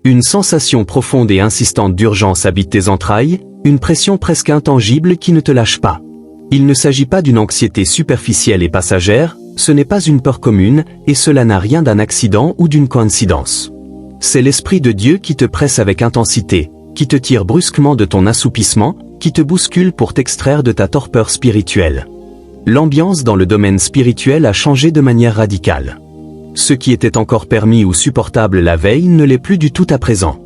Une sensation profonde et insistante d'urgence habite tes entrailles, une pression presque intangible qui ne te lâche pas. Il ne s'agit pas d'une anxiété superficielle et passagère, ce n'est pas une peur commune, et cela n'a rien d'un accident ou d'une coïncidence. C'est l'Esprit de Dieu qui te presse avec intensité, qui te tire brusquement de ton assoupissement, qui te bouscule pour t'extraire de ta torpeur spirituelle. L'ambiance dans le domaine spirituel a changé de manière radicale. Ce qui était encore permis ou supportable la veille ne l'est plus du tout à présent.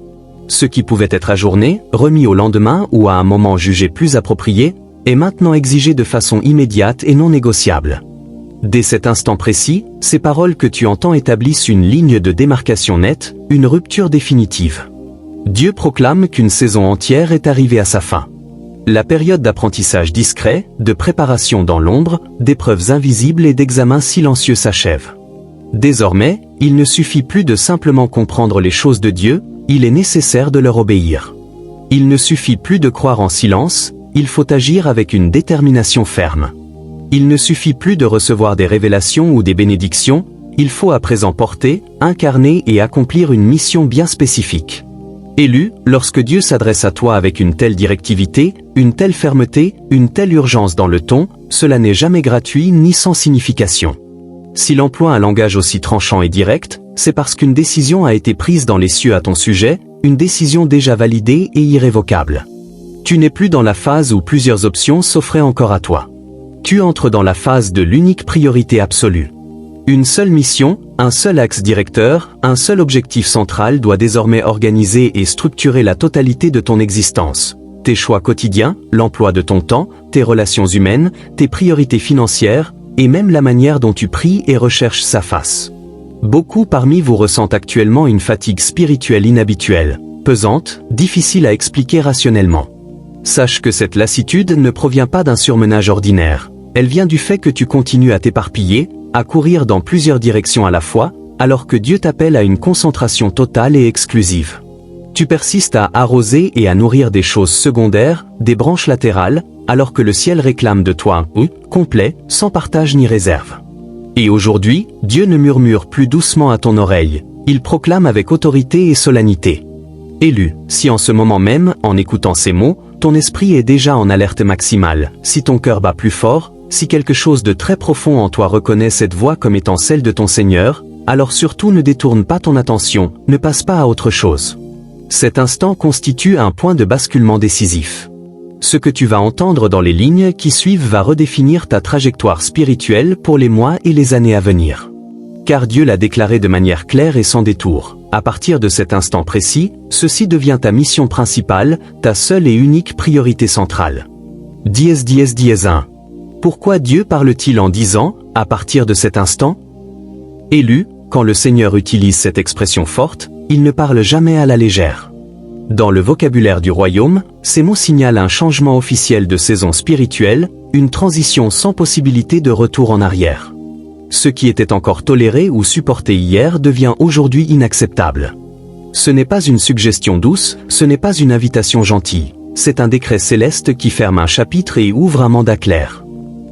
Ce qui pouvait être ajourné, remis au lendemain ou à un moment jugé plus approprié, est maintenant exigé de façon immédiate et non négociable. Dès cet instant précis, ces paroles que tu entends établissent une ligne de démarcation nette, une rupture définitive. Dieu proclame qu'une saison entière est arrivée à sa fin. La période d'apprentissage discret, de préparation dans l'ombre, d'épreuves invisibles et d'examens silencieux s'achève. Désormais, il ne suffit plus de simplement comprendre les choses de Dieu, il est nécessaire de leur obéir. Il ne suffit plus de croire en silence, il faut agir avec une détermination ferme. Il ne suffit plus de recevoir des révélations ou des bénédictions, il faut à présent porter, incarner et accomplir une mission bien spécifique. Élu, lorsque Dieu s'adresse à toi avec une telle directivité, une telle fermeté, une telle urgence dans le ton, cela n'est jamais gratuit ni sans signification. S'il emploie un langage aussi tranchant et direct, c'est parce qu'une décision a été prise dans les cieux à ton sujet, une décision déjà validée et irrévocable. Tu n'es plus dans la phase où plusieurs options s'offraient encore à toi. Tu entres dans la phase de l'unique priorité absolue. Une seule mission, un seul axe directeur, un seul objectif central doit désormais organiser et structurer la totalité de ton existence. Tes choix quotidiens, l'emploi de ton temps, tes relations humaines, tes priorités financières, et même la manière dont tu pries et recherches sa face. Beaucoup parmi vous ressentent actuellement une fatigue spirituelle inhabituelle, pesante, difficile à expliquer rationnellement. Sache que cette lassitude ne provient pas d'un surmenage ordinaire. Elle vient du fait que tu continues à t'éparpiller, à courir dans plusieurs directions à la fois, alors que Dieu t'appelle à une concentration totale et exclusive. Tu persistes à arroser et à nourrir des choses secondaires, des branches latérales, alors que le ciel réclame de toi un « oui » complet, sans partage ni réserve. Et aujourd'hui, Dieu ne murmure plus doucement à ton oreille, il proclame avec autorité et solennité. Élu, si en ce moment même, en écoutant ces mots, ton esprit est déjà en alerte maximale, si ton cœur bat plus fort, si quelque chose de très profond en toi reconnaît cette voix comme étant celle de ton Seigneur, alors surtout ne détourne pas ton attention, ne passe pas à autre chose. Cet instant constitue un point de basculement décisif. Ce que tu vas entendre dans les lignes qui suivent va redéfinir ta trajectoire spirituelle pour les mois et les années à venir. Car Dieu l'a déclaré de manière claire et sans détour. À partir de cet instant précis, ceci devient ta mission principale, ta seule et unique priorité centrale. Dièse 1. Pourquoi Dieu parle-t-il en disant « à partir de cet instant » ? Élu, quand le Seigneur utilise cette expression forte, il ne parle jamais à la légère. Dans le vocabulaire du royaume, ces mots signalent un changement officiel de saison spirituelle, une transition sans possibilité de retour en arrière. Ce qui était encore toléré ou supporté hier devient aujourd'hui inacceptable. Ce n'est pas une suggestion douce, ce n'est pas une invitation gentille, c'est un décret céleste qui ferme un chapitre et ouvre un mandat clair.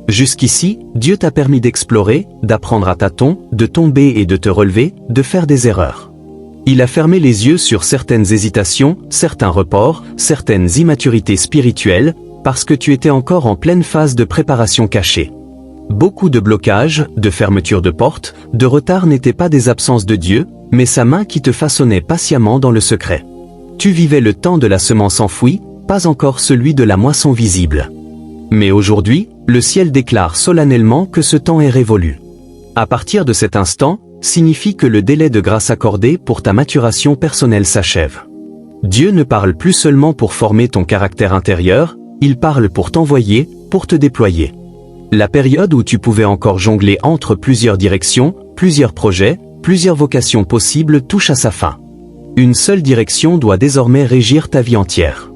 Jusqu'ici, Dieu t'a permis d'explorer, d'apprendre à tâtons, de tomber et de te relever, de faire des erreurs. Il a fermé les yeux sur certaines hésitations, certains reports, certaines immaturités spirituelles, parce que tu étais encore en pleine phase de préparation cachée. Beaucoup de blocages, de fermetures de portes, de retards n'étaient pas des absences de Dieu, mais sa main qui te façonnait patiemment dans le secret. Tu vivais le temps de la semence enfouie, pas encore celui de la moisson visible. Mais aujourd'hui, le ciel déclare solennellement que ce temps est révolu. À partir de cet instant, signifie que le délai de grâce accordé pour ta maturation personnelle s'achève. Dieu ne parle plus seulement pour former ton caractère intérieur, il parle pour t'envoyer, pour te déployer. La période où tu pouvais encore jongler entre plusieurs directions, plusieurs projets, plusieurs vocations possibles touche à sa fin. Une seule direction doit désormais régir ta vie entière.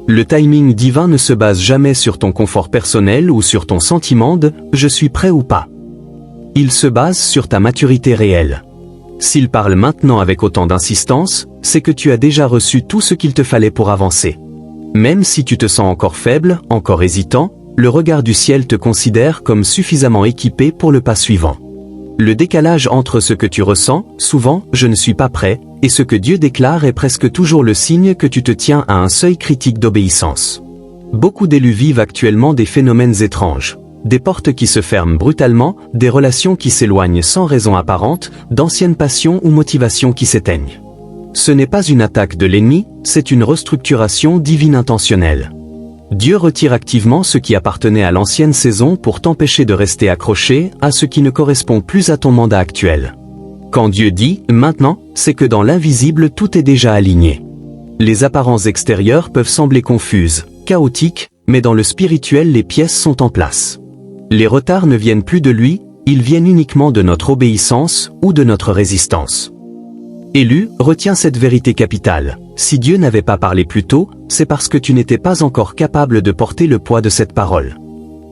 Le timing divin ne se base jamais sur ton confort personnel ou sur ton sentiment de « je suis prêt ou pas ». Il se base sur ta maturité réelle. S'il parle maintenant avec autant d'insistance, c'est que tu as déjà reçu tout ce qu'il te fallait pour avancer. Même si tu te sens encore faible, encore hésitant, le regard du ciel te considère comme suffisamment équipé pour le pas suivant. Le décalage entre ce que tu ressens, souvent « je ne suis pas prêt » et ce que Dieu déclare est presque toujours le signe que tu te tiens à un seuil critique d'obéissance. Beaucoup d'élus vivent actuellement des phénomènes étranges. Des portes qui se ferment brutalement, des relations qui s'éloignent sans raison apparente, d'anciennes passions ou motivations qui s'éteignent. Ce n'est pas une attaque de l'ennemi, c'est une restructuration divine intentionnelle. Dieu retire activement ce qui appartenait à l'ancienne saison pour t'empêcher de rester accroché à ce qui ne correspond plus à ton mandat actuel. Quand Dieu dit « maintenant », c'est que dans l'invisible tout est déjà aligné. Les apparences extérieures peuvent sembler confuses, chaotiques, mais dans le spirituel les pièces sont en place. Les retards ne viennent plus de lui, ils viennent uniquement de notre obéissance ou de notre résistance. Élu, retiens cette vérité capitale. Si Dieu n'avait pas parlé plus tôt, c'est parce que tu n'étais pas encore capable de porter le poids de cette parole.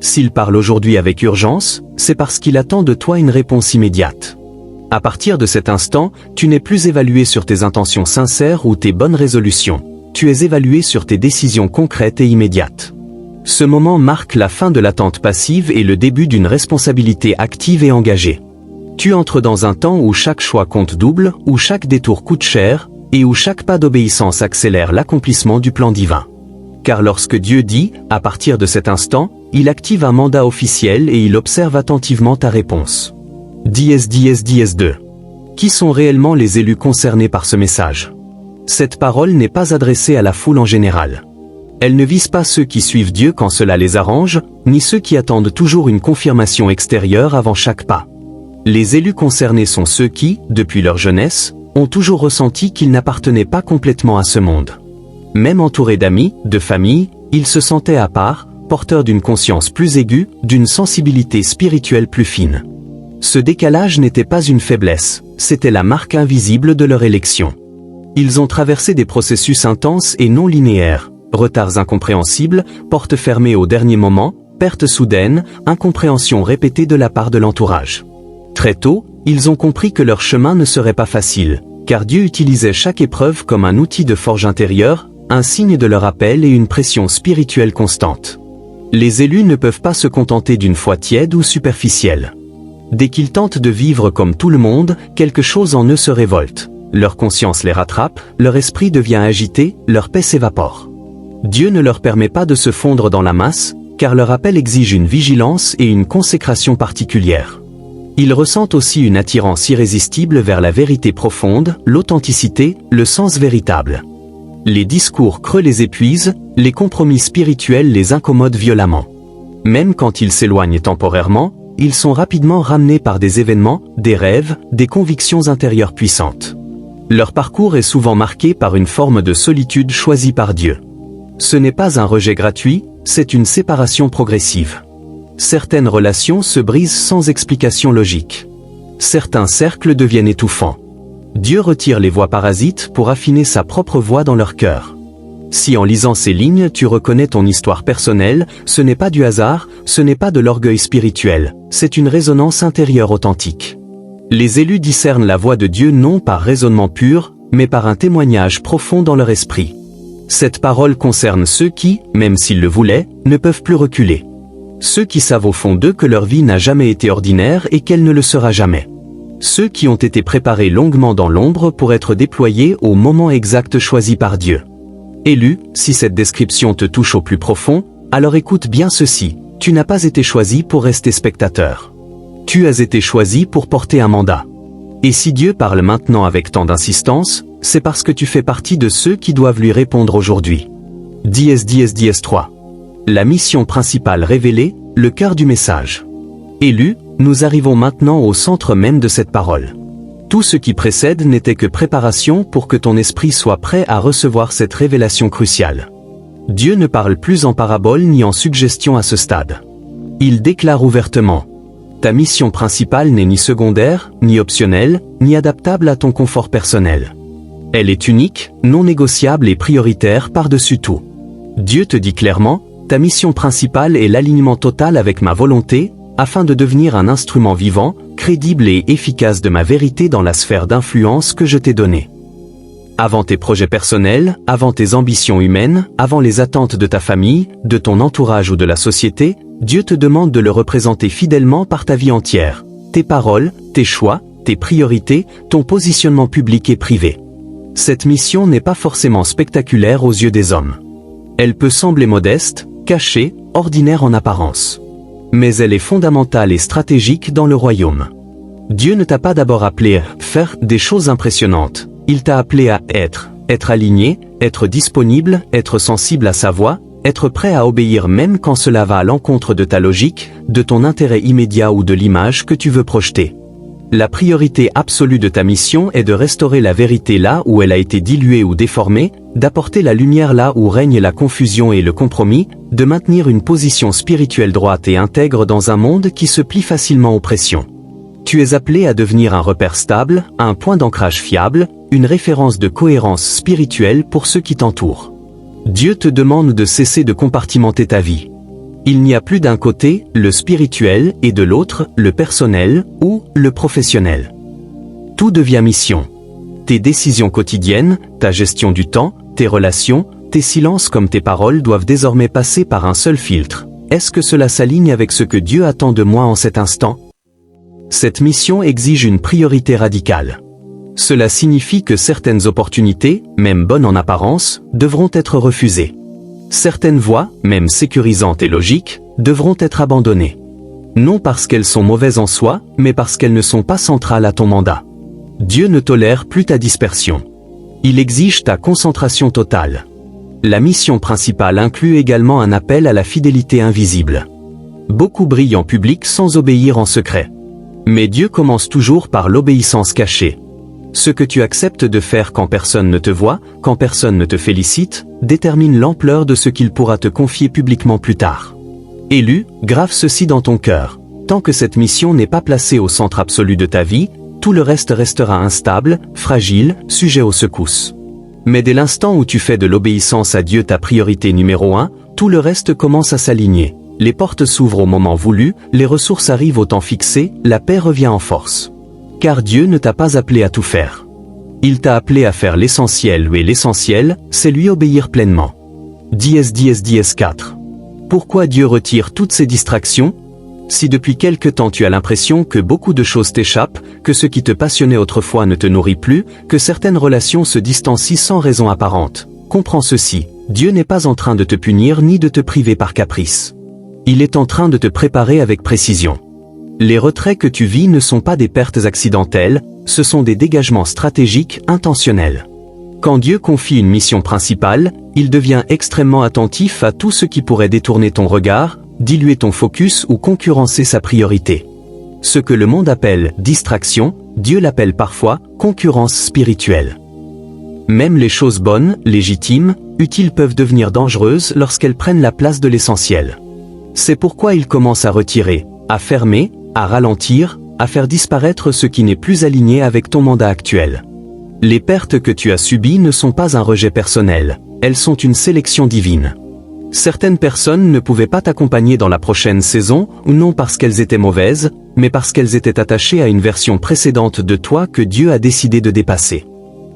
S'il parle aujourd'hui avec urgence, c'est parce qu'il attend de toi une réponse immédiate. À partir de cet instant, tu n'es plus évalué sur tes intentions sincères ou tes bonnes résolutions. Tu es évalué sur tes décisions concrètes et immédiates. Ce moment marque la fin de l'attente passive et le début d'une responsabilité active et engagée. Tu entres dans un temps où chaque choix compte double, où chaque détour coûte cher, et où chaque pas d'obéissance accélère l'accomplissement du plan divin. Car lorsque Dieu dit, à partir de cet instant, il active un mandat officiel et il observe attentivement ta réponse. 10-10-10-2. Qui sont réellement les élus concernés par ce message? Cette parole n'est pas adressée à la foule en général. Elle ne vise pas ceux qui suivent Dieu quand cela les arrange, ni ceux qui attendent toujours une confirmation extérieure avant chaque pas. Les élus concernés sont ceux qui, depuis leur jeunesse, ont toujours ressenti qu'ils n'appartenaient pas complètement à ce monde. Même entourés d'amis, de famille, ils se sentaient à part, porteurs d'une conscience plus aiguë, d'une sensibilité spirituelle plus fine. Ce décalage n'était pas une faiblesse, c'était la marque invisible de leur élection. Ils ont traversé des processus intenses et non linéaires, retards incompréhensibles, portes fermées au dernier moment, pertes soudaines, incompréhension répétée de la part de l'entourage. Très tôt, ils ont compris que leur chemin ne serait pas facile, car Dieu utilisait chaque épreuve comme un outil de forge intérieure, un signe de leur appel et une pression spirituelle constante. Les élus ne peuvent pas se contenter d'une foi tiède ou superficielle. Dès qu'ils tentent de vivre comme tout le monde, quelque chose en eux se révolte. Leur conscience les rattrape, leur esprit devient agité, leur paix s'évapore. Dieu ne leur permet pas de se fondre dans la masse, car leur appel exige une vigilance et une consécration particulière. Ils ressentent aussi une attirance irrésistible vers la vérité profonde, l'authenticité, le sens véritable. Les discours creux les épuisent, les compromis spirituels les incommodent violemment. Même quand ils s'éloignent temporairement, ils sont rapidement ramenés par des événements, des rêves, des convictions intérieures puissantes. Leur parcours est souvent marqué par une forme de solitude choisie par Dieu. Ce n'est pas un rejet gratuit, c'est une séparation progressive. Certaines relations se brisent sans explication logique. Certains cercles deviennent étouffants. Dieu retire les voix parasites pour affiner sa propre voix dans leur cœur. Si en lisant ces lignes tu reconnais ton histoire personnelle, ce n'est pas du hasard, ce n'est pas de l'orgueil spirituel, c'est une résonance intérieure authentique. Les élus discernent la voix de Dieu non par raisonnement pur, mais par un témoignage profond dans leur esprit. Cette parole concerne ceux qui, même s'ils le voulaient, ne peuvent plus reculer. Ceux qui savent au fond d'eux que leur vie n'a jamais été ordinaire et qu'elle ne le sera jamais. Ceux qui ont été préparés longuement dans l'ombre pour être déployés au moment exact choisi par Dieu. Élu, si cette description te touche au plus profond, alors écoute bien ceci, tu n'as pas été choisi pour rester spectateur. Tu as été choisi pour porter un mandat. Et si Dieu parle maintenant avec tant d'insistance, c'est parce que tu fais partie de ceux qui doivent lui répondre aujourd'hui. 10-10-10-3. La mission principale révélée, le cœur du message. Élu, nous arrivons maintenant au centre même de cette parole. Tout ce qui précède n'était que préparation pour que ton esprit soit prêt à recevoir cette révélation cruciale. Dieu ne parle plus en parabole ni en suggestion à ce stade. Il déclare ouvertement. Ta mission principale n'est ni secondaire, ni optionnelle, ni adaptable à ton confort personnel. Elle est unique, non négociable et prioritaire par-dessus tout. Dieu te dit clairement, ta mission principale est l'alignement total avec ma volonté, afin de devenir un instrument vivant, crédible et efficace de ma vérité dans la sphère d'influence que je t'ai donnée. Avant tes projets personnels, avant tes ambitions humaines, avant les attentes de ta famille, de ton entourage ou de la société, Dieu te demande de le représenter fidèlement par ta vie entière, tes paroles, tes choix, tes priorités, ton positionnement public et privé. Cette mission n'est pas forcément spectaculaire aux yeux des hommes. Elle peut sembler modeste, cachée, ordinaire en apparence. Mais elle est fondamentale et stratégique dans le royaume. Dieu ne t'a pas d'abord appelé à faire des choses impressionnantes. Il t'a appelé à être aligné, être disponible, être sensible à sa voix, être prêt à obéir même quand cela va à l'encontre de ta logique, de ton intérêt immédiat ou de l'image que tu veux projeter. La priorité absolue de ta mission est de restaurer la vérité là où elle a été diluée ou déformée, d'apporter la lumière là où règne la confusion et le compromis, de maintenir une position spirituelle droite et intègre dans un monde qui se plie facilement aux pressions. Tu es appelé à devenir un repère stable, un point d'ancrage fiable, une référence de cohérence spirituelle pour ceux qui t'entourent. Dieu te demande de cesser de compartimenter ta vie. Il n'y a plus d'un côté, le spirituel, et de l'autre, le personnel, ou le professionnel. Tout devient mission. Tes décisions quotidiennes, ta gestion du temps, tes relations, tes silences comme tes paroles doivent désormais passer par un seul filtre. Est-ce que cela s'aligne avec ce que Dieu attend de moi en cet instant? Cette mission exige une priorité radicale. Cela signifie que certaines opportunités, même bonnes en apparence, devront être refusées. Certaines voies, même sécurisantes et logiques, devront être abandonnées. Non parce qu'elles sont mauvaises en soi, mais parce qu'elles ne sont pas centrales à ton mandat. Dieu ne tolère plus ta dispersion. Il exige ta concentration totale. La mission principale inclut également un appel à la fidélité invisible. Beaucoup brillent en public sans obéir en secret. Mais Dieu commence toujours par l'obéissance cachée. Ce que tu acceptes de faire quand personne ne te voit, quand personne ne te félicite, détermine l'ampleur de ce qu'il pourra te confier publiquement plus tard. Élu, grave ceci dans ton cœur. Tant que cette mission n'est pas placée au centre absolu de ta vie, tout le reste restera instable, fragile, sujet aux secousses. Mais dès l'instant où tu fais de l'obéissance à Dieu ta priorité numéro 1, tout le reste commence à s'aligner. Les portes s'ouvrent au moment voulu, les ressources arrivent au temps fixé, la paix revient en force. Car Dieu ne t'a pas appelé à tout faire. Il t'a appelé à faire l'essentiel et l'essentiel, c'est lui obéir pleinement. 4. Pourquoi Dieu retire toutes ces distractions? Si depuis quelque temps tu as l'impression que beaucoup de choses t'échappent, que ce qui te passionnait autrefois ne te nourrit plus, que certaines relations se distancient sans raison apparente, comprends ceci, Dieu n'est pas en train de te punir ni de te priver par caprice. Il est en train de te préparer avec précision. Les retraits que tu vis ne sont pas des pertes accidentelles, ce sont des dégagements stratégiques intentionnels. Quand Dieu confie une mission principale, il devient extrêmement attentif à tout ce qui pourrait détourner ton regard, diluer ton focus ou concurrencer sa priorité. Ce que le monde appelle distraction, Dieu l'appelle parfois concurrence spirituelle. Même les choses bonnes, légitimes, utiles peuvent devenir dangereuses lorsqu'elles prennent la place de l'essentiel. C'est pourquoi il commence à retirer, à fermer, à ralentir, à faire disparaître ce qui n'est plus aligné avec ton mandat actuel. Les pertes que tu as subies ne sont pas un rejet personnel, elles sont une sélection divine. Certaines personnes ne pouvaient pas t'accompagner dans la prochaine saison, non parce qu'elles étaient mauvaises, mais parce qu'elles étaient attachées à une version précédente de toi que Dieu a décidé de dépasser.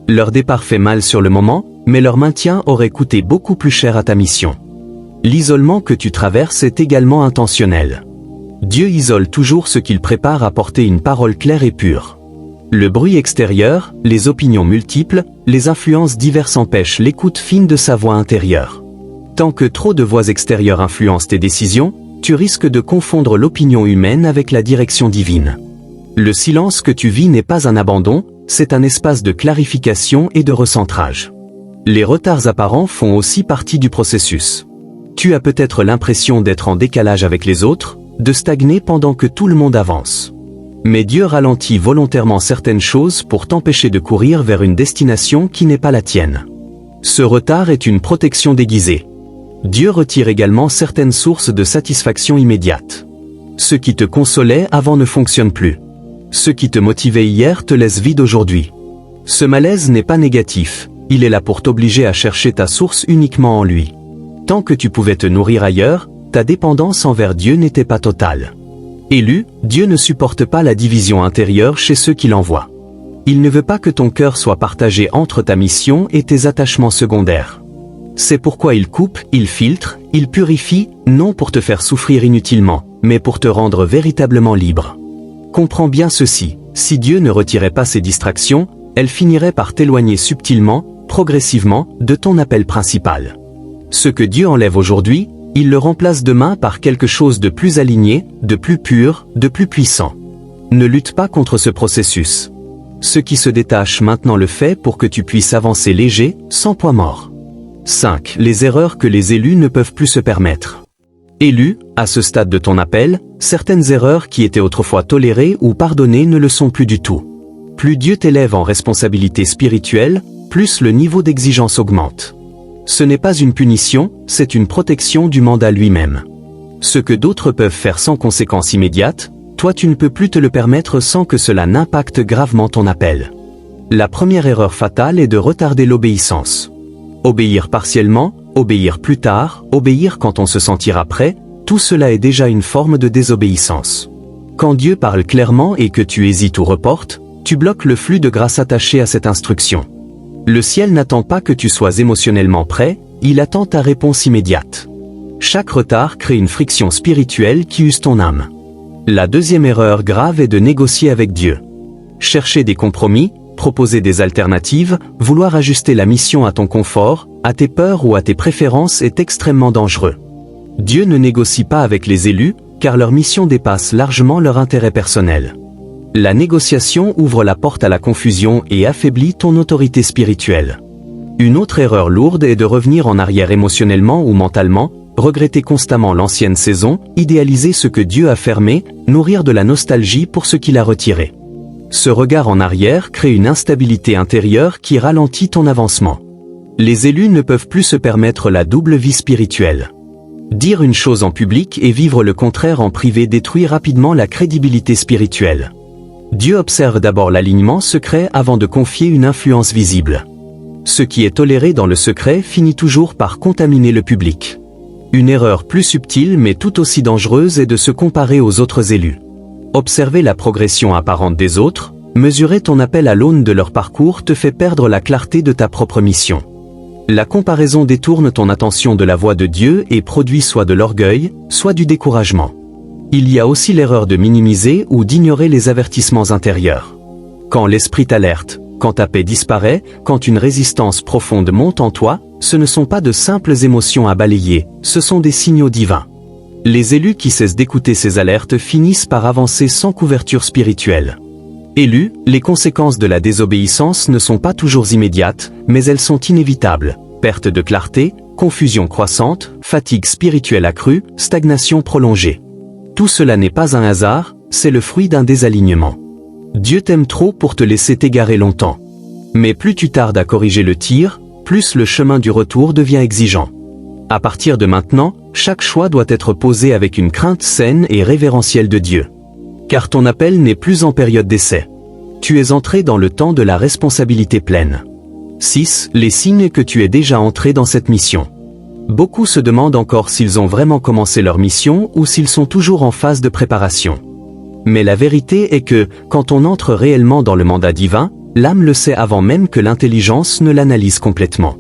Leur départ fait mal sur le moment, mais leur maintien aurait coûté beaucoup plus cher à ta mission. L'isolement que tu traverses est également intentionnel. Dieu isole toujours ce qu'il prépare à porter une parole claire et pure. Le bruit extérieur, les opinions multiples, les influences diverses empêchent l'écoute fine de sa voix intérieure. Tant que trop de voix extérieures influencent tes décisions, tu risques de confondre l'opinion humaine avec la direction divine. Le silence que tu vis n'est pas un abandon, c'est un espace de clarification et de recentrage. Les retards apparents font aussi partie du processus. Tu as peut-être l'impression d'être en décalage avec les autres, de stagner pendant que tout le monde avance. Mais Dieu ralentit volontairement certaines choses pour t'empêcher de courir vers une destination qui n'est pas la tienne. Ce retard est une protection déguisée. Dieu retire également certaines sources de satisfaction immédiate. Ce qui te consolait avant ne fonctionne plus. Ce qui te motivait hier te laisse vide aujourd'hui. Ce malaise n'est pas négatif, il est là pour t'obliger à chercher ta source uniquement en lui. Tant que tu pouvais te nourrir ailleurs, ta dépendance envers Dieu n'était pas totale. Élu, Dieu ne supporte pas la division intérieure chez ceux qui l'envoient. Il ne veut pas que ton cœur soit partagé entre ta mission et tes attachements secondaires. C'est pourquoi il coupe, il filtre, il purifie, non pour te faire souffrir inutilement, mais pour te rendre véritablement libre. Comprends bien ceci, si Dieu ne retirait pas ces distractions, elle finirait par t'éloigner subtilement, progressivement, de ton appel principal. Ce que Dieu enlève aujourd'hui, il le remplace demain par quelque chose de plus aligné, de plus pur, de plus puissant. Ne lutte pas contre ce processus. Ce qui se détache maintenant le fait pour que tu puisses avancer léger, sans poids mort. 5. Les erreurs que les élus ne peuvent plus se permettre. Élu, à ce stade de ton appel, certaines erreurs qui étaient autrefois tolérées ou pardonnées ne le sont plus du tout. Plus Dieu t'élève en responsabilité spirituelle, plus le niveau d'exigence augmente. Ce n'est pas une punition, c'est une protection du mandat lui-même. Ce que d'autres peuvent faire sans conséquence immédiate, toi tu ne peux plus te le permettre sans que cela n'impacte gravement ton appel. La première erreur fatale est de retarder l'obéissance. Obéir partiellement, obéir plus tard, obéir quand on se sentira prêt, tout cela est déjà une forme de désobéissance. Quand Dieu parle clairement et que tu hésites ou reportes, tu bloques le flux de grâce attaché à cette instruction. Le ciel n'attend pas que tu sois émotionnellement prêt, il attend ta réponse immédiate. Chaque retard crée une friction spirituelle qui use ton âme. La deuxième erreur grave est de négocier avec Dieu. Chercher des compromis, proposer des alternatives, vouloir ajuster la mission à ton confort, à tes peurs ou à tes préférences est extrêmement dangereux. Dieu ne négocie pas avec les élus, car leur mission dépasse largement leur intérêt personnel. La négociation ouvre la porte à la confusion et affaiblit ton autorité spirituelle. Une autre erreur lourde est de revenir en arrière émotionnellement ou mentalement, regretter constamment l'ancienne saison, idéaliser ce que Dieu a fermé, nourrir de la nostalgie pour ce qu'il a retiré. Ce regard en arrière crée une instabilité intérieure qui ralentit ton avancement. Les élus ne peuvent plus se permettre la double vie spirituelle. Dire une chose en public et vivre le contraire en privé détruit rapidement la crédibilité spirituelle. Dieu observe d'abord l'alignement secret avant de confier une influence visible. Ce qui est toléré dans le secret finit toujours par contaminer le public. Une erreur plus subtile mais tout aussi dangereuse est de se comparer aux autres élus. Observer la progression apparente des autres, mesurer ton appel à l'aune de leur parcours te fait perdre la clarté de ta propre mission. La comparaison détourne ton attention de la voix de Dieu et produit soit de l'orgueil, soit du découragement. Il y a aussi l'erreur de minimiser ou d'ignorer les avertissements intérieurs. Quand l'esprit t'alerte, quand ta paix disparaît, quand une résistance profonde monte en toi, ce ne sont pas de simples émotions à balayer, ce sont des signaux divins. Les élus qui cessent d'écouter ces alertes finissent par avancer sans couverture spirituelle. Élus, les conséquences de la désobéissance ne sont pas toujours immédiates, mais elles sont inévitables. Perte de clarté, confusion croissante, fatigue spirituelle accrue, stagnation prolongée. Tout cela n'est pas un hasard, c'est le fruit d'un désalignement. Dieu t'aime trop pour te laisser t'égarer longtemps. Mais plus tu tardes à corriger le tir, plus le chemin du retour devient exigeant. À partir de maintenant, chaque choix doit être posé avec une crainte saine et révérentielle de Dieu. Car ton appel n'est plus en période d'essai. Tu es entré dans le temps de la responsabilité pleine. 6. Les signes que tu es déjà entré dans cette mission. Beaucoup se demandent encore s'ils ont vraiment commencé leur mission ou s'ils sont toujours en phase de préparation. Mais la vérité est que, quand on entre réellement dans le mandat divin, l'âme le sait avant même que l'intelligence ne l'analyse complètement.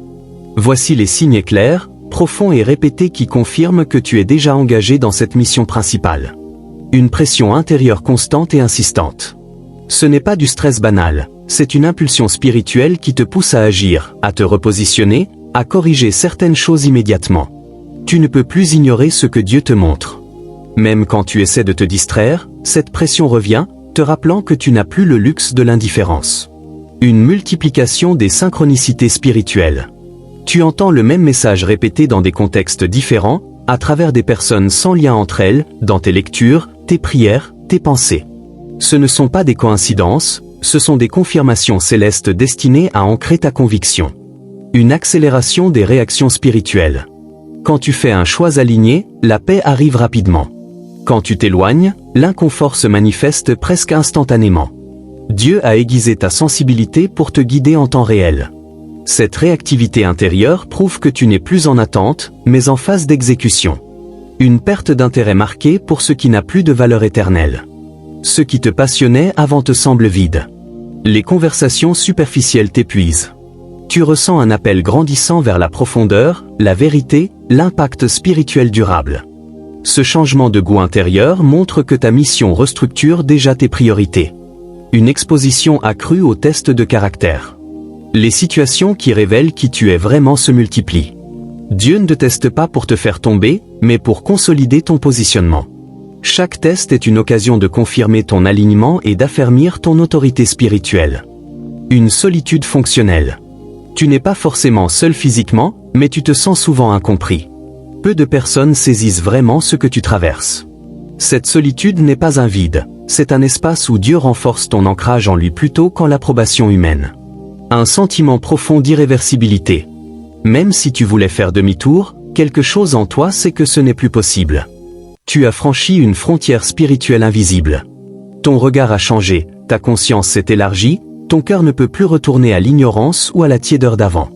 Voici les signes clairs, profonds et répétés qui confirment que tu es déjà engagé dans cette mission principale. Une pression intérieure constante et insistante. Ce n'est pas du stress banal, c'est une impulsion spirituelle qui te pousse à agir, à te repositionner, à corriger certaines choses immédiatement. Tu ne peux plus ignorer ce que Dieu te montre. Même quand tu essaies de te distraire, cette pression revient, te rappelant que tu n'as plus le luxe de l'indifférence. Une multiplication des synchronicités spirituelles. Tu entends le même message répété dans des contextes différents, à travers des personnes sans lien entre elles, dans tes lectures, tes prières, tes pensées. Ce ne sont pas des coïncidences, ce sont des confirmations célestes destinées à ancrer ta conviction. Une accélération des réactions spirituelles. Quand tu fais un choix aligné, la paix arrive rapidement. Quand tu t'éloignes, l'inconfort se manifeste presque instantanément. Dieu a aiguisé ta sensibilité pour te guider en temps réel. Cette réactivité intérieure prouve que tu n'es plus en attente, mais en phase d'exécution. Une perte d'intérêt marquée pour ce qui n'a plus de valeur éternelle. Ce qui te passionnait avant te semble vide. Les conversations superficielles t'épuisent. Tu ressens un appel grandissant vers la profondeur, la vérité, l'impact spirituel durable. Ce changement de goût intérieur montre que ta mission restructure déjà tes priorités. une exposition accrue aux tests de caractère. Les situations qui révèlent qui tu es vraiment se multiplient. Dieu ne te teste pas pour te faire tomber, mais pour consolider ton positionnement. Chaque test est une occasion de confirmer ton alignement et d'affermir ton autorité spirituelle. Une solitude fonctionnelle. Tu n'es pas forcément seul physiquement, mais tu te sens souvent incompris. Peu de personnes saisissent vraiment ce que tu traverses. Cette solitude n'est pas un vide, c'est un espace où Dieu renforce ton ancrage en lui plutôt qu'en l'approbation humaine. Un sentiment profond d'irréversibilité. Même si tu voulais faire demi-tour, quelque chose en toi sait que ce n'est plus possible. Tu as franchi une frontière spirituelle invisible. Ton regard a changé, ta conscience s'est élargie, ton cœur ne peut plus retourner à l'ignorance ou à la tiédeur d'avant.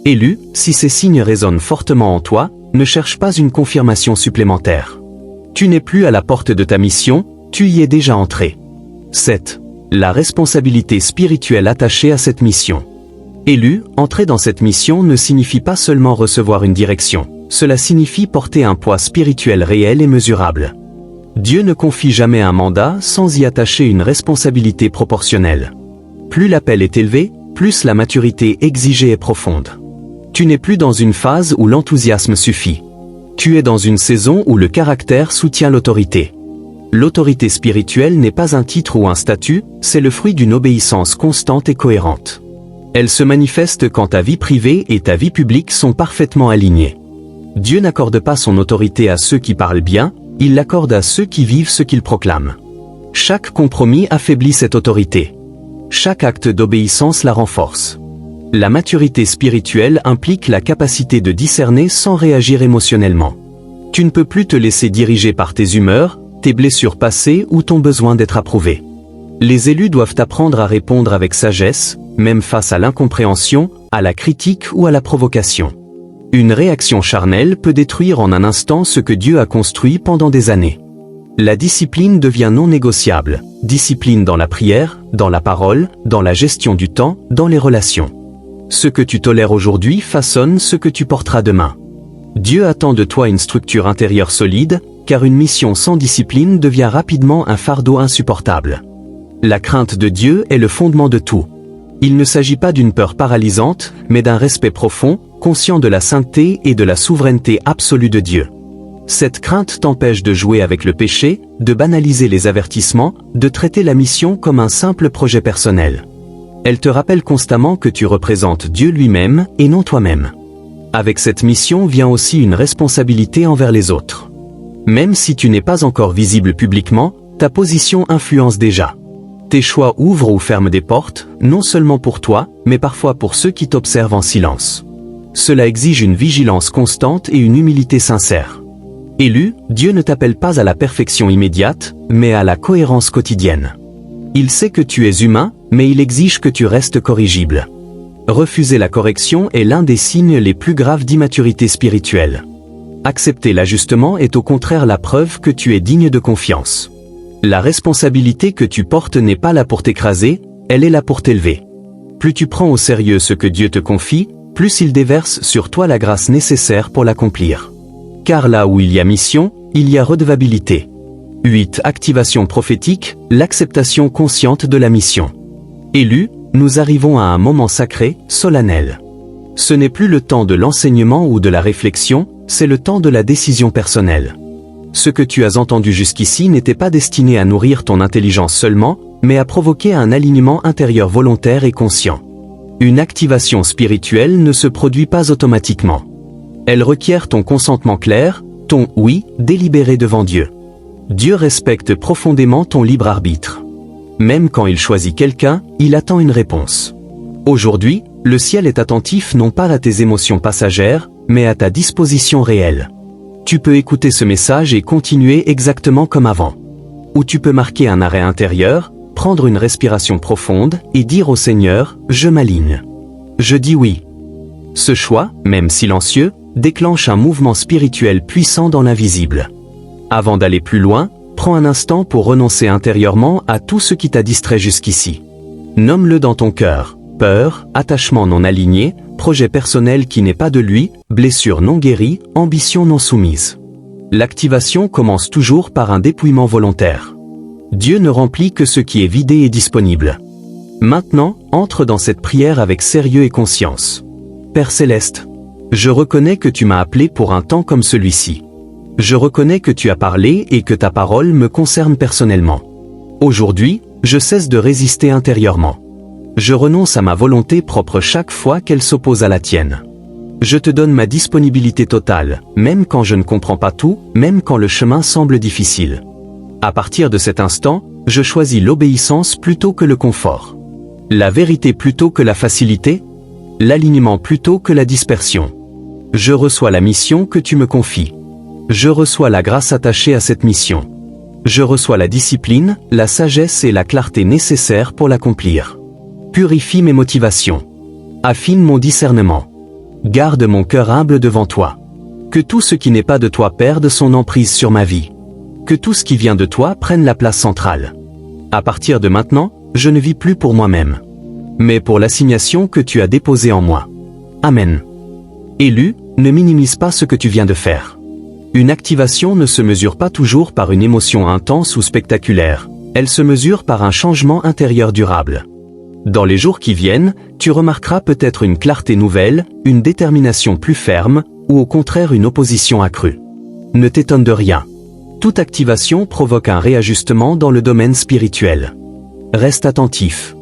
Élu, si ces signes résonnent fortement en toi, ne cherche pas une confirmation supplémentaire. Tu n'es plus à la porte de ta mission, tu y es déjà entré. 7. La responsabilité spirituelle attachée à cette mission. Élu, entrer dans cette mission ne signifie pas seulement recevoir une direction, cela signifie porter un poids spirituel réel et mesurable. Dieu ne confie jamais un mandat sans y attacher une responsabilité proportionnelle. Plus l'appel est élevé, plus la maturité exigée est profonde. Tu n'es plus dans une phase où l'enthousiasme suffit. Tu es dans une saison où le caractère soutient l'autorité. L'autorité spirituelle n'est pas un titre ou un statut, c'est le fruit d'une obéissance constante et cohérente. Elle se manifeste quand ta vie privée et ta vie publique sont parfaitement alignées. Dieu n'accorde pas son autorité à ceux qui parlent bien, il l'accorde à ceux qui vivent ce qu'ils proclament. Chaque compromis affaiblit cette autorité. Chaque acte d'obéissance la renforce. La maturité spirituelle implique la capacité de discerner sans réagir émotionnellement. Tu ne peux plus te laisser diriger par tes humeurs, tes blessures passées ou ton besoin d'être approuvé. Les élus doivent apprendre à répondre avec sagesse, même face à l'incompréhension, à la critique ou à la provocation. Une réaction charnelle peut détruire en un instant ce que Dieu a construit pendant des années. La discipline devient non négociable, discipline dans la prière, dans la parole, dans la gestion du temps, dans les relations. Ce que tu tolères aujourd'hui façonne ce que tu porteras demain. Dieu attend de toi une structure intérieure solide, car une mission sans discipline devient rapidement un fardeau insupportable. La crainte de Dieu est le fondement de tout. Il ne s'agit pas d'une peur paralysante, mais d'un respect profond, conscient de la sainteté et de la souveraineté absolue de Dieu. Cette crainte t'empêche de jouer avec le péché, de banaliser les avertissements, de traiter la mission comme un simple projet personnel. Elle te rappelle constamment que tu représentes Dieu lui-même et non toi-même. Avec cette mission vient aussi une responsabilité envers les autres. Même si tu n'es pas encore visible publiquement, ta position influence déjà. Tes choix ouvrent ou ferment des portes, non seulement pour toi, mais parfois pour ceux qui t'observent en silence. Cela exige une vigilance constante et une humilité sincère. Élu, Dieu ne t'appelle pas à la perfection immédiate, mais à la cohérence quotidienne. Il sait que tu es humain, mais il exige que tu restes corrigible. Refuser la correction est l'un des signes les plus graves d'immaturité spirituelle. Accepter l'ajustement est au contraire la preuve que tu es digne de confiance. La responsabilité que tu portes n'est pas là pour t'écraser, elle est là pour t'élever. Plus tu prends au sérieux ce que Dieu te confie, plus il déverse sur toi la grâce nécessaire pour l'accomplir. Car là où il y a mission, il y a redevabilité. 8. Activation prophétique, l'acceptation consciente de la mission. Élu, nous arrivons à un moment sacré, solennel. Ce n'est plus le temps de l'enseignement ou de la réflexion, c'est le temps de la décision personnelle. Ce que tu as entendu jusqu'ici n'était pas destiné à nourrir ton intelligence seulement, mais à provoquer un alignement intérieur volontaire et conscient. Une activation spirituelle ne se produit pas automatiquement. Elle requiert ton consentement clair, ton « oui » délibéré devant Dieu. Dieu respecte profondément ton libre arbitre. Même quand il choisit quelqu'un, il attend une réponse. Aujourd'hui, le ciel est attentif non pas à tes émotions passagères, mais à ta disposition réelle. Tu peux écouter ce message et continuer exactement comme avant. Ou tu peux marquer un arrêt intérieur, prendre une respiration profonde et dire au Seigneur, je m'aligne. Je dis oui. Ce choix, même silencieux, déclenche un mouvement spirituel puissant dans l'invisible. Avant d'aller plus loin, prends un instant pour renoncer intérieurement à tout ce qui t'a distrait jusqu'ici. Nomme-le dans ton cœur, peur, attachement non aligné, projet personnel qui n'est pas de lui, blessure non guérie, ambition non soumise. L'activation commence toujours par un dépouillement volontaire. Dieu ne remplit que ce qui est vidé et disponible. Maintenant, entre dans cette prière avec sérieux et conscience. Père Céleste, je reconnais que tu m'as appelé pour un temps comme celui-ci. Je reconnais que tu as parlé et que ta parole me concerne personnellement. Aujourd'hui, je cesse de résister intérieurement. Je renonce à ma volonté propre chaque fois qu'elle s'oppose à la tienne. Je te donne ma disponibilité totale, même quand je ne comprends pas tout, même quand le chemin semble difficile. À partir de cet instant, je choisis l'obéissance plutôt que le confort. La vérité plutôt que la facilité, l'alignement plutôt que la dispersion. Je reçois la mission que tu me confies. Je reçois la grâce attachée à cette mission. Je reçois la discipline, la sagesse et la clarté nécessaires pour l'accomplir. Purifie mes motivations. Affine mon discernement. Garde mon cœur humble devant toi. Que tout ce qui n'est pas de toi perde son emprise sur ma vie. Que tout ce qui vient de toi prenne la place centrale. À partir de maintenant, je ne vis plus pour moi-même, mais pour l'assignation que tu as déposée en moi. Amen. Élu, ne minimise pas ce que tu viens de faire. Une activation ne se mesure pas toujours par une émotion intense ou spectaculaire, elle se mesure par un changement intérieur durable. Dans les jours qui viennent, tu remarqueras peut-être une clarté nouvelle, une détermination plus ferme, ou au contraire une opposition accrue. Ne t'étonne de rien. Toute activation provoque un réajustement dans le domaine spirituel. Reste attentif.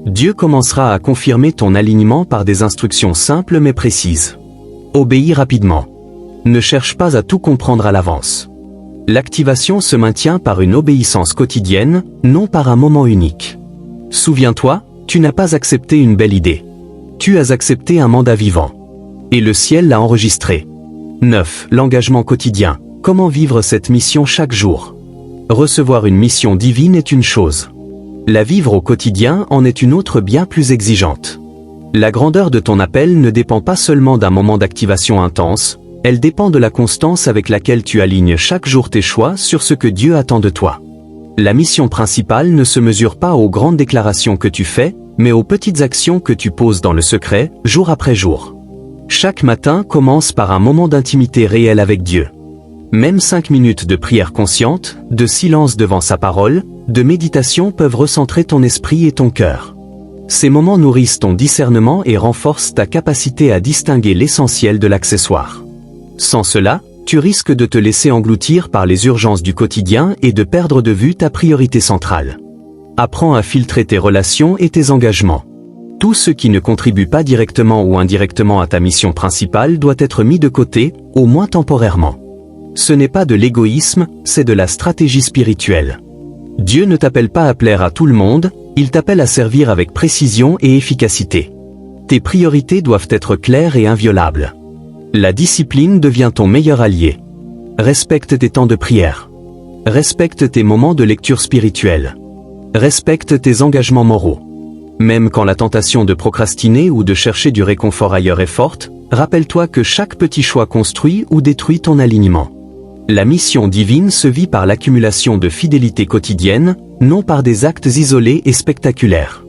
Dieu commencera à confirmer ton alignement par des instructions simples mais précises. Obéis rapidement. Ne cherche pas à tout comprendre à l'avance. L'activation se maintient par une obéissance quotidienne, non par un moment unique. Souviens-toi, tu n'as pas accepté une belle idée. Tu as accepté un mandat vivant. Et le ciel l'a enregistré. 9. L'engagement quotidien. Comment vivre cette mission chaque jour? Recevoir une mission divine est une chose. La vivre au quotidien en est une autre bien plus exigeante. La grandeur de ton appel ne dépend pas seulement d'un moment d'activation intense, elle dépend de la constance avec laquelle tu alignes chaque jour tes choix sur ce que Dieu attend de toi. La mission principale ne se mesure pas aux grandes déclarations que tu fais, mais aux petites actions que tu poses dans le secret, jour après jour. Chaque matin commence par un moment d'intimité réelle avec Dieu. Même 5 minutes de prière consciente, de silence devant sa parole, de méditation peuvent recentrer ton esprit et ton cœur. Ces moments nourrissent ton discernement et renforcent ta capacité à distinguer l'essentiel de l'accessoire. Sans cela, tu risques de te laisser engloutir par les urgences du quotidien et de perdre de vue ta priorité centrale. Apprends à filtrer tes relations et tes engagements. Tout ce qui ne contribue pas directement ou indirectement à ta mission principale doit être mis de côté, au moins temporairement. Ce n'est pas de l'égoïsme, c'est de la stratégie spirituelle. Dieu ne t'appelle pas à plaire à tout le monde, il t'appelle à servir avec précision et efficacité. Tes priorités doivent être claires et inviolables. La discipline devient ton meilleur allié. Respecte tes temps de prière. Respecte tes moments de lecture spirituelle. Respecte tes engagements moraux. Même quand la tentation de procrastiner ou de chercher du réconfort ailleurs est forte, rappelle-toi que chaque petit choix construit ou détruit ton alignement. La mission divine se vit par l'accumulation de fidélité quotidienne, non par des actes isolés et spectaculaires.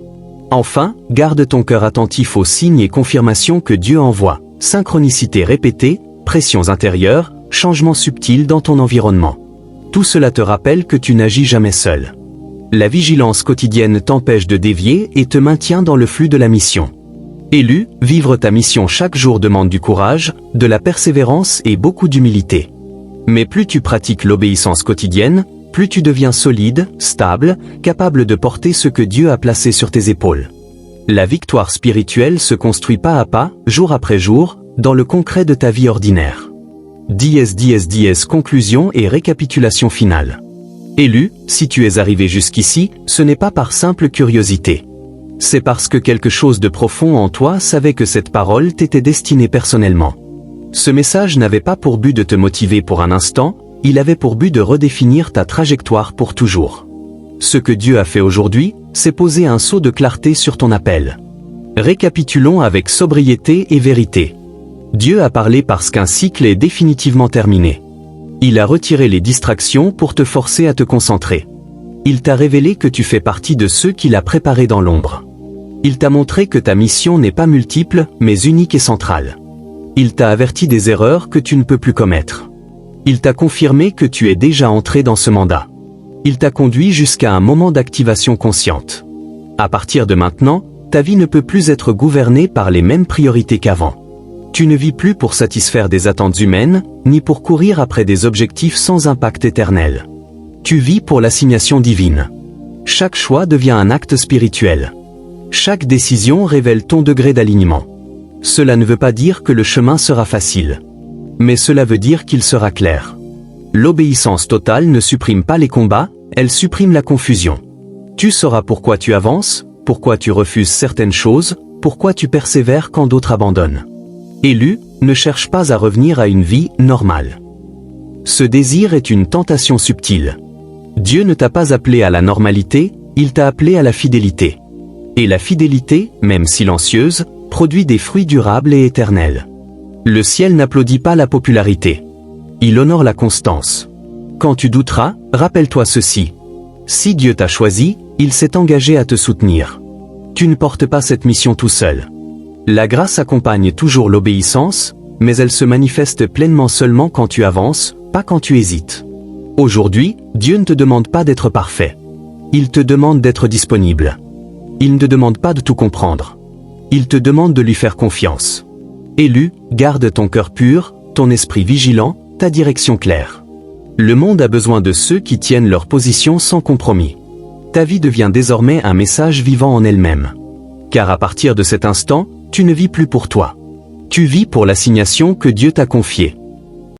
Enfin, garde ton cœur attentif aux signes et confirmations que Dieu envoie, synchronicité répétée, pressions intérieures, changements subtils dans ton environnement. Tout cela te rappelle que tu n'agis jamais seul. La vigilance quotidienne t'empêche de dévier et te maintient dans le flux de la mission. Élu, vivre ta mission chaque jour demande du courage, de la persévérance et beaucoup d'humilité. Mais plus tu pratiques l'obéissance quotidienne, plus tu deviens solide, stable, capable de porter ce que Dieu a placé sur tes épaules. La victoire spirituelle se construit pas à pas, jour après jour, dans le concret de ta vie ordinaire. Conclusion et récapitulation finale. Élu, si tu es arrivé jusqu'ici, ce n'est pas par simple curiosité. C'est parce que quelque chose de profond en toi savait que cette parole t'était destinée personnellement. Ce message n'avait pas pour but de te motiver pour un instant, il avait pour but de redéfinir ta trajectoire pour toujours. Ce que Dieu a fait aujourd'hui, c'est poser un sceau de clarté sur ton appel. Récapitulons avec sobriété et vérité. Dieu a parlé parce qu'un cycle est définitivement terminé. Il a retiré les distractions pour te forcer à te concentrer. Il t'a révélé que tu fais partie de ceux qu'il a préparés dans l'ombre. Il t'a montré que ta mission n'est pas multiple, mais unique et centrale. Il t'a averti des erreurs que tu ne peux plus commettre. Il t'a confirmé que tu es déjà entré dans ce mandat. Il t'a conduit jusqu'à un moment d'activation consciente. À partir de maintenant, ta vie ne peut plus être gouvernée par les mêmes priorités qu'avant. Tu ne vis plus pour satisfaire des attentes humaines, ni pour courir après des objectifs sans impact éternel. Tu vis pour l'assignation divine. Chaque choix devient un acte spirituel. Chaque décision révèle ton degré d'alignement. Cela ne veut pas dire que le chemin sera facile. Mais cela veut dire qu'il sera clair. L'obéissance totale ne supprime pas les combats, elle supprime la confusion. Tu sauras pourquoi tu avances, pourquoi tu refuses certaines choses, pourquoi tu persévères quand d'autres abandonnent. Élu, ne cherche pas à revenir à une vie normale. Ce désir est une tentation subtile. Dieu ne t'a pas appelé à la normalité, il t'a appelé à la fidélité. Et la fidélité, même silencieuse, produit des fruits durables et éternels. Le ciel n'applaudit pas la popularité. Il honore la constance. Quand tu douteras, rappelle-toi ceci. Si Dieu t'a choisi, il s'est engagé à te soutenir. Tu ne portes pas cette mission tout seul. La grâce accompagne toujours l'obéissance, mais elle se manifeste pleinement seulement quand tu avances, pas quand tu hésites. Aujourd'hui, Dieu ne te demande pas d'être parfait. Il te demande d'être disponible. Il ne te demande pas de tout comprendre. Il te demande de lui faire confiance. Élu, garde ton cœur pur, ton esprit vigilant, ta direction claire. Le monde a besoin de ceux qui tiennent leur position sans compromis. Ta vie devient désormais un message vivant en elle-même. Car à partir de cet instant, tu ne vis plus pour toi. Tu vis pour l'assignation que Dieu t'a confiée.